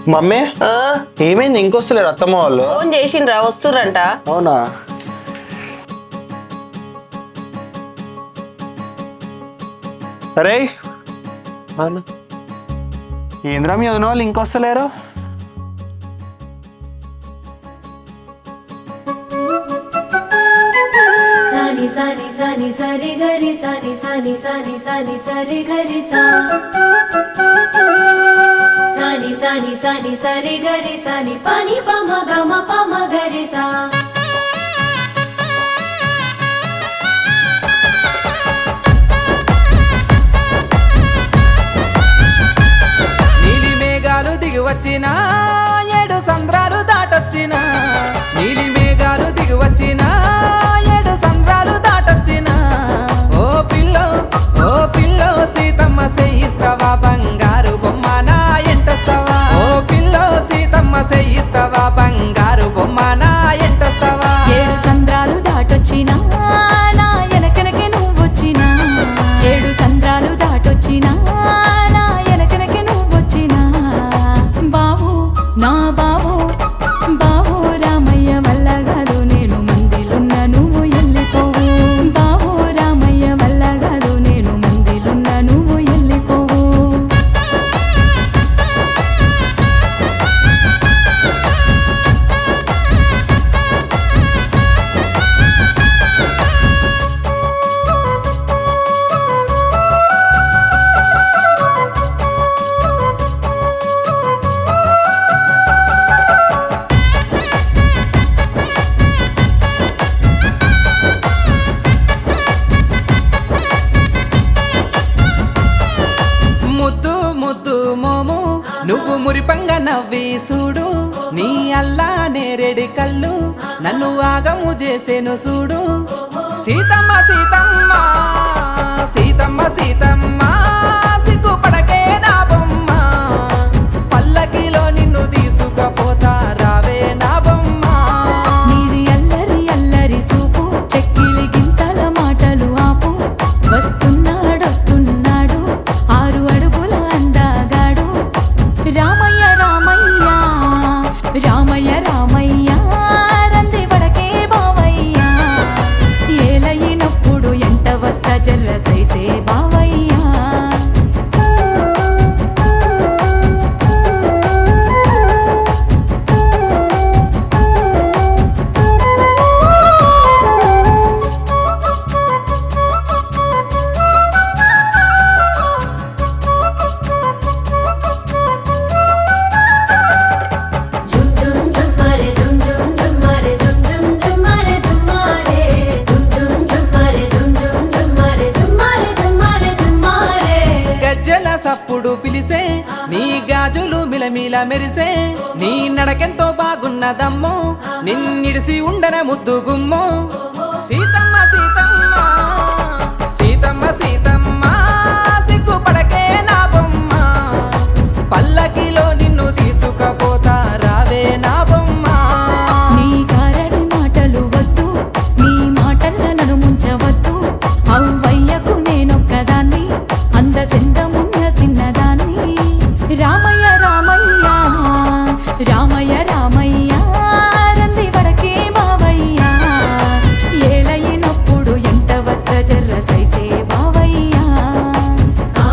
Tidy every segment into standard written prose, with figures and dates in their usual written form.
Mummy ఆ, ఏమైంది ఇంకొస్తలేరు అత్తమ్మ వాళ్ళు? ఫోన్ చేసిండ్రా వస్తుర్రంట. అవునా? అరే ఏంద్రా మీ వదిన వాళ్ళు ఇంకొస్తలేరు? సాని సాని సాని సరి గరి సాని సాని సాని సాని సరి గరి సా సాని సాని సాని సరి గరి సాని పాని పమ గమ పమ గరి సా నీలి మేఘాలు దిగి వచ్చిన ఏడు సంద్రాలు దాటొచ్చిన నీలి మేఘాలు దిగి వచ్చిన ఏడు సంద్రాలు దాటొచ్చిన ఓ పిల్లో సీతమ్మ సెయ్యిస్తావా బంగారు బొమ్మ నా ఎంటొస్తావా ఓ పిల్లో సీతమ్మ సెయ్యిస్తావా బంగారు బొమ్మ నా ఎంటొస్తావా ఏడు సంద్రాలు దాటొచ్చినా నా ఎనకెనకే నువ్వొచ్చినా ఏడు సంద్రాలు దాటొచ్చినా నా ఎనకెనకే నువ్వొచ్చినా బావు నా బావు బావు రామయ్య వల్ల కాదు నేను మందిలున్న నువ్వు ఎల్లిపోవు బావు రామయ్య వల్ల కాదు నేను మందిలున్న నువ్వు ఎల్లిపోవు ముద్దు ముద్దు మోము నువ్వు మురిపంగా నవ్వి చూడు నీ అల్లా నేరేడి కళ్ళు నన్ను ఆగము చేసేను చూడు సీతమ్మ సీతమ్మ సీతమ్మ సీతమ్మ సిగ్గుపడకే నా బొమ్మ పల్లకిలో నిన్ను తీసుకపోతా రావే నా బొమ్మ నీది అల్లరి అల్లరి సూపు చెక్కిలి గింతల మాటలు ఆపు వస్తున్నాడొస్తున్నాడు ఆరు అడుగుల అందగాడు రామయ్య రామయ్య రామయ్య రామయ్య రంది వడకే బావయ్య ఏలయినప్పుడు ఎంట వస్తా జర్ర సైసే బావయ్య జుమ్ జుమ్ జుమ్మరే జుమ్ జుమ్ జుమ్మరే జుమ్ జుమ్ జుమ్మరే జుమ్మరే జుమ్ జుమ్ జుమ్మరే జుమ్ జుమ్ జుమ్మరే జుమ్మరే జుమ్మరే జుమ్మరే గజ్జల సప్పుడు పిలిసే నీ గాజులు మిలమిల మెరిసే నీ నడకెంతో బాగున్నదమ్మో నిన్నిడిసి ఉండన ముద్దు గుమ్మో సీతమ్మ సీతమ్మ సీతమ్మ సీతమ్మ సిగ్గుపడకే నా బొమ్మ పల్లకిలో నిన్ను తీసుకపోతా రావే నా బొమ్మ నీ గారడి మాటలు వద్దు నీ మాటల్ల నన్ను ముంచవద్దు అవ్వయ్యకు నేనొక్కదాన్ని అందసిందమున్న సిన్నదాన్ని రామయ్య రామయ్య రామయ్య రామయ్య రంది వడకే బావయ్య ఏలయినప్పుడు ఎంట వస్త్ర జర్ర సైసే బావయ్య ఆ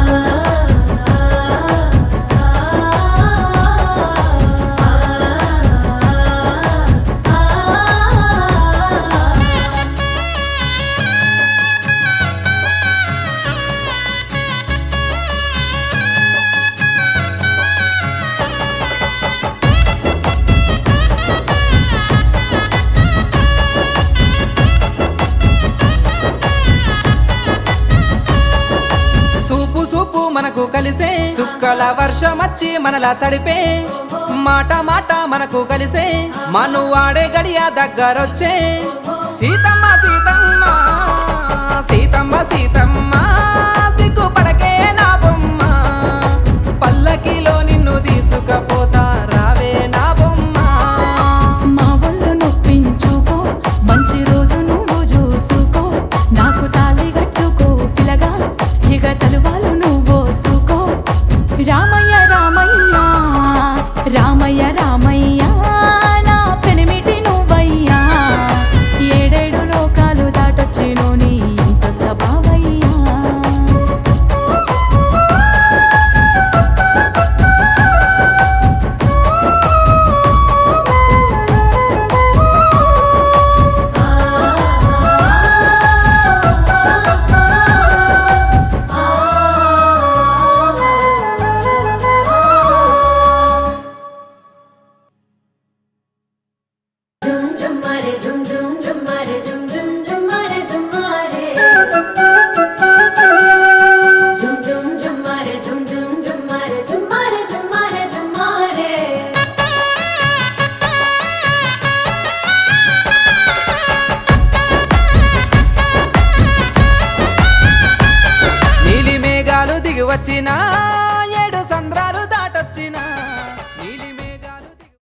సూపు సూపు మనకు కలిసే సుక్కల వర్షమచ్చి మనలా తడిపే మాట మాట మనకు కలిసే మను వాడే గడియ దగ్గరొచ్చే సీతమ్మ సీతమ్మ సీతమ్మ సీతమ్మ సిగ్గుపడకే నా బొమ్మ పల్లకిలో నిన్ను తీసుకపోతా రావే నా బొమ్మ మా వల్ల నొప్పించుకో మంచి రోజు నువ్వు చూసుకో నాకు తాళి కట్టుకో పిలగా ఇక తలువాలు నువ్వు సూకో రామయ్య రామయ్య రా వచ్చినా